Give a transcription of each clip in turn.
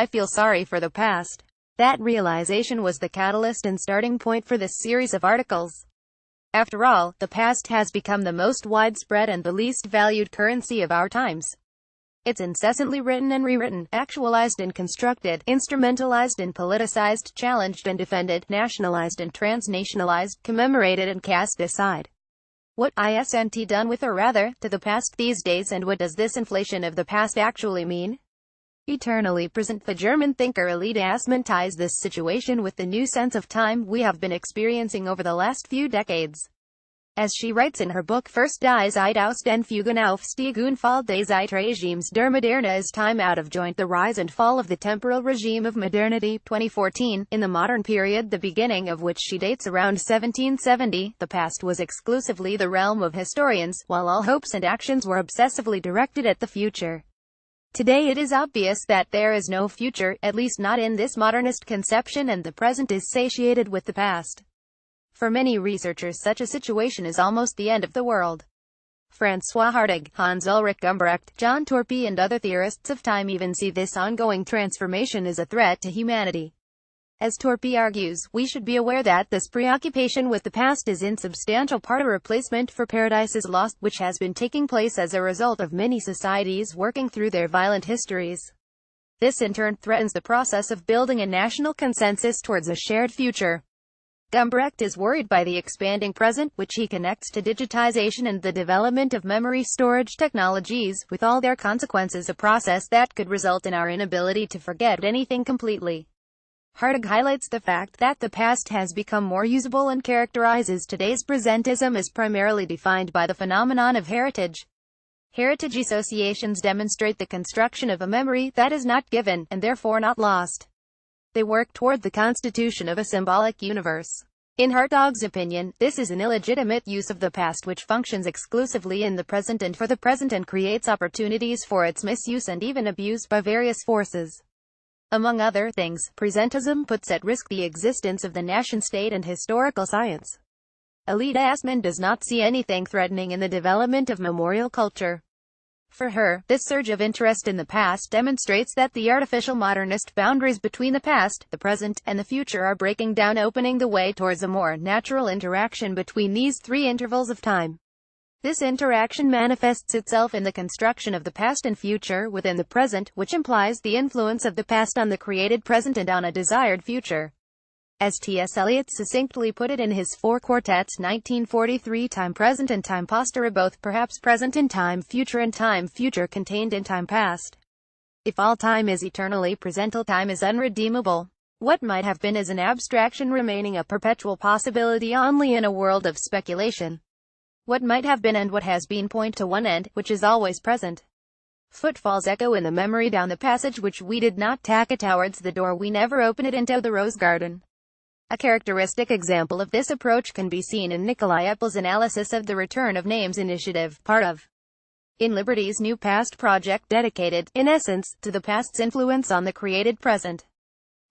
I feel sorry for the past. That realization was the catalyst and starting point for this series of articles. After all, the past has become the most widespread and the least valued currency of our times. It's incessantly written and rewritten, actualized and constructed, instrumentalized and politicized, challenged and defended, nationalized and transnationalized, commemorated and cast aside. What isn't done with, or rather, to the past these days, and what does this inflation of the past actually mean? Eternally present. The German thinker Elide Assmann ties this situation with the new sense of time we have been experiencing over the last few decades. As she writes in her book First die Zeit aus den Fugen Aufstieg und Fall des Zeitregimes der Moderne is time out of joint, the rise and fall of the temporal regime of modernity, 2014, in the modern period, the beginning of which she dates around 1770, the past was exclusively the realm of historians, while all hopes and actions were obsessively directed at the future. Today it is obvious that there is no future, at least not in this modernist conception, and the present is satiated with the past. For many researchers, such a situation is almost the end of the world. François Hartog, Hans Ulrich Gumbrecht, John Torpey and other theorists of time even see this ongoing transformation as a threat to humanity. As Torpey argues, we should be aware that this preoccupation with the past is in substantial part a replacement for Paradise is Lost, which has been taking place as a result of many societies working through their violent histories. This in turn threatens the process of building a national consensus towards a shared future. Gumbrecht is worried by the expanding present, which he connects to digitization and the development of memory storage technologies, with all their consequences, a process that could result in our inability to forget anything completely. Hartog highlights the fact that the past has become more usable and characterizes today's presentism as primarily defined by the phenomenon of heritage. Heritage associations demonstrate the construction of a memory that is not given, and therefore not lost. They work toward the constitution of a symbolic universe. In Hartog's opinion, this is an illegitimate use of the past which functions exclusively in the present and for the present and creates opportunities for its misuse and even abuse by various forces. Among other things, presentism puts at risk the existence of the nation-state and historical science. Elide Assmann does not see anything threatening in the development of memorial culture. For her, this surge of interest in the past demonstrates that the artificial modernist boundaries between the past, the present, and the future are breaking down, opening the way towards a more natural interaction between these three intervals of time. This interaction manifests itself in the construction of the past and future within the present, which implies the influence of the past on the created present and on a desired future. As T.S. Eliot succinctly put it in his four quartets 1943, time present and time past are both perhaps present in time future and time future contained in time past. If all time is eternally present, all time is unredeemable. What might have been is an abstraction remaining a perpetual possibility only in a world of speculation. What might have been and what has been point to one end, which is always present. Footfalls echo in the memory down the passage which we did not tack towards the door we never opened it into the rose garden. A characteristic example of this approach can be seen in Nikolai Eppel's analysis of the Return of Names initiative, part of In Liberty's New Past project, dedicated, in essence, to the past's influence on the created present.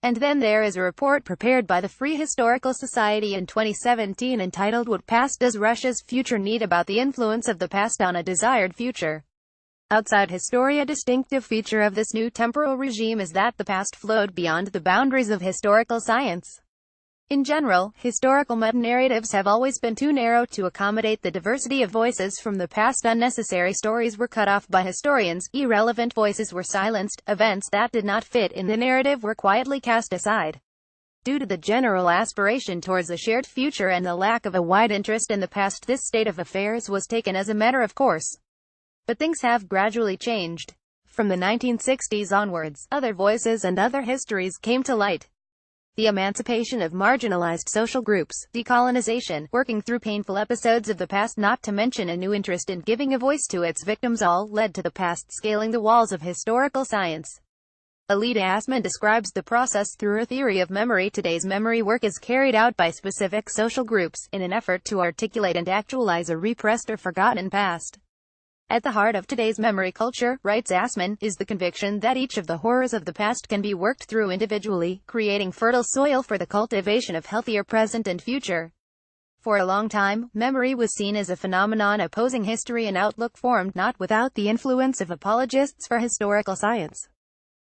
And then there is a report prepared by the Free Historical Society in 2017 entitled What Past Does Russia's Future Need, about the influence of the past on a desired future. Outside history, a distinctive feature of this new temporal regime is that the past flowed beyond the boundaries of historical science. In general, historical meta-narratives have always been too narrow to accommodate the diversity of voices from the past. Unnecessary stories were cut off by historians, irrelevant voices were silenced, events that did not fit in the narrative were quietly cast aside. Due to the general aspiration towards a shared future and the lack of a wide interest in the past, this state of affairs was taken as a matter of course. But things have gradually changed. From the 1960s onwards, other voices and other histories came to light. The emancipation of marginalized social groups, decolonization, working through painful episodes of the past, not to mention a new interest in giving a voice to its victims, all led to the past scaling the walls of historical science. Elide Assmann describes the process through her theory of memory. Today's memory work is carried out by specific social groups, in an effort to articulate and actualize a repressed or forgotten past. At the heart of today's memory culture, writes Assmann, is the conviction that each of the horrors of the past can be worked through individually, creating fertile soil for the cultivation of healthier present and future. For a long time, memory was seen as a phenomenon opposing history, an outlook formed not without the influence of apologists for historical science.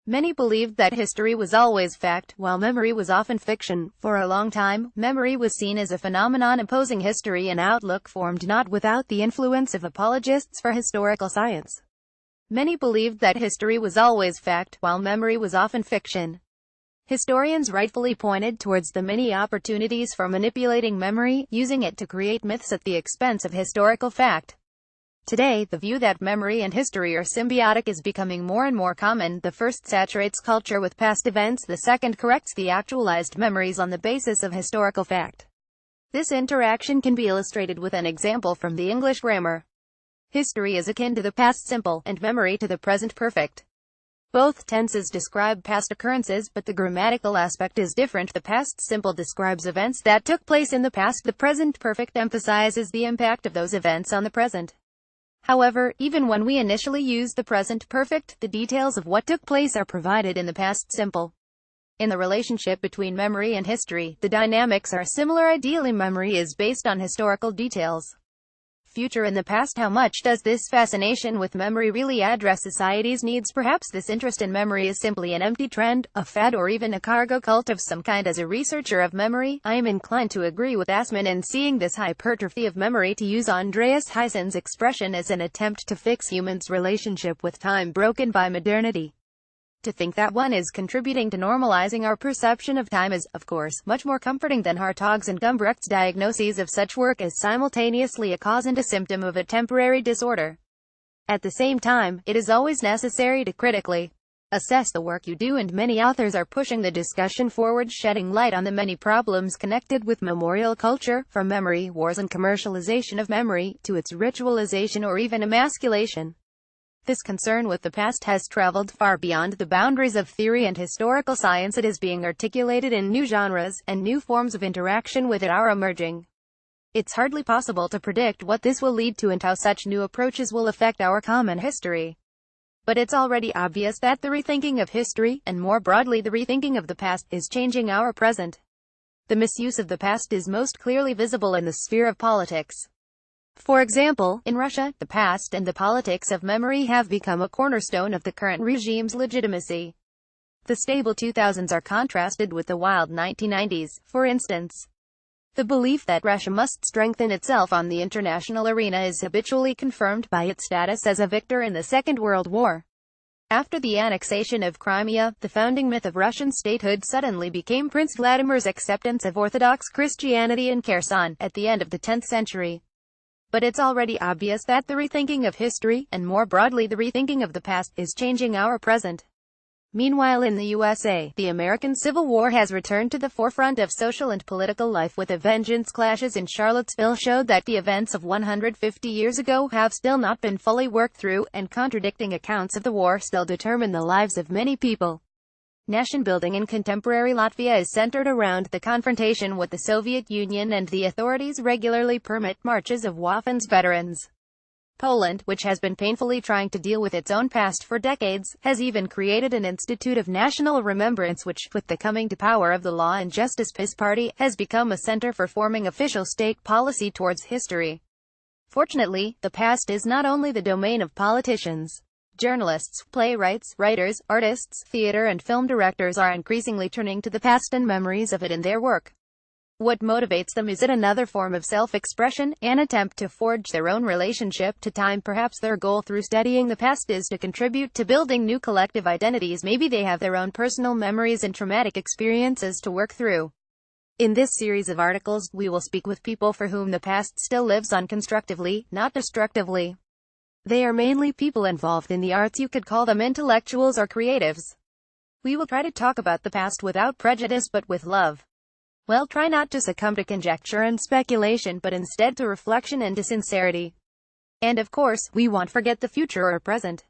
Many believed that history was always fact, while memory was often fiction. For a long time, memory was seen as a phenomenon opposing history, an outlook formed not without the influence of apologists for historical science. Many believed that history was always fact, while memory was often fiction. Historians rightfully pointed towards the many opportunities for manipulating memory, using it to create myths at the expense of historical fact. Today, the view that memory and history are symbiotic is becoming more and more common. The first saturates culture with past events, the second corrects the actualized memories on the basis of historical fact. This interaction can be illustrated with an example from the English grammar. History is akin to the past simple, and memory to the present perfect. Both tenses describe past occurrences, but the grammatical aspect is different. The past simple describes events that took place in the past. The present perfect emphasizes the impact of those events on the present. However, even when we initially use the present perfect, the details of what took place are provided in the past simple. In the relationship between memory and history, the dynamics are similar. Ideally, memory is based on historical details. Future in the past. How much does this fascination with memory really address society's needs? Perhaps this interest in memory is simply an empty trend, a fad, or even a cargo cult of some kind. As a researcher of memory, I am inclined to agree with Assmann in seeing this hypertrophy of memory, to use Andreas Hyson's expression, as an attempt to fix humans' relationship with time broken by modernity. To think that one is contributing to normalizing our perception of time is, of course, much more comforting than Hartog's and Gumbrecht's diagnoses of such work as simultaneously a cause and a symptom of a temporary disorder. At the same time, it is always necessary to critically assess the work you do, and many authors are pushing the discussion forward, shedding light on the many problems connected with memorial culture, from memory wars and commercialization of memory, to its ritualization or even emasculation. This concern with the past has traveled far beyond the boundaries of theory and historical science. It is being articulated in new genres, and new forms of interaction with it are emerging. It's hardly possible to predict what this will lead to and how such new approaches will affect our common history. But it's already obvious that the rethinking of history, and more broadly the rethinking of the past, is changing our present. The misuse of the past is most clearly visible in the sphere of politics. For example, in Russia, the past and the politics of memory have become a cornerstone of the current regime's legitimacy. The stable 2000s are contrasted with the wild 1990s, for instance. The belief that Russia must strengthen itself on the international arena is habitually confirmed by its status as a victor in the Second World War. After the annexation of Crimea, the founding myth of Russian statehood suddenly became Prince Vladimir's acceptance of Orthodox Christianity in Kherson, at the end of the 10th century. But it's already obvious that the rethinking of history, and more broadly the rethinking of the past, is changing our present. Meanwhile, in the USA, the American Civil War has returned to the forefront of social and political life with a vengeance. Clashes in Charlottesville showed that the events of 150 years ago have still not been fully worked through, and contradicting accounts of the war still determine the lives of many people. Nation building in contemporary Latvia is centered around the confrontation with the Soviet Union, and the authorities regularly permit marches of Waffen's veterans. Poland, which has been painfully trying to deal with its own past for decades, has even created an Institute of National Remembrance which, with the coming to power of the Law and Justice PiS party, has become a center for forming official state policy towards history. Fortunately, the past is not only the domain of politicians. Journalists, playwrights, writers, artists, theater and film directors are increasingly turning to the past and memories of it in their work. What motivates them? Is it another form of self-expression, an attempt to forge their own relationship to time? Perhaps their goal through studying the past is to contribute to building new collective identities. Maybe they have their own personal memories and traumatic experiences to work through. In this series of articles, we will speak with people for whom the past still lives on constructively, not destructively. They are mainly people involved in the arts. You could call them intellectuals or creatives. We will try to talk about the past without prejudice but with love. Well, try not to succumb to conjecture and speculation, but instead to reflection and to sincerity. And of course, we won't forget the future or present.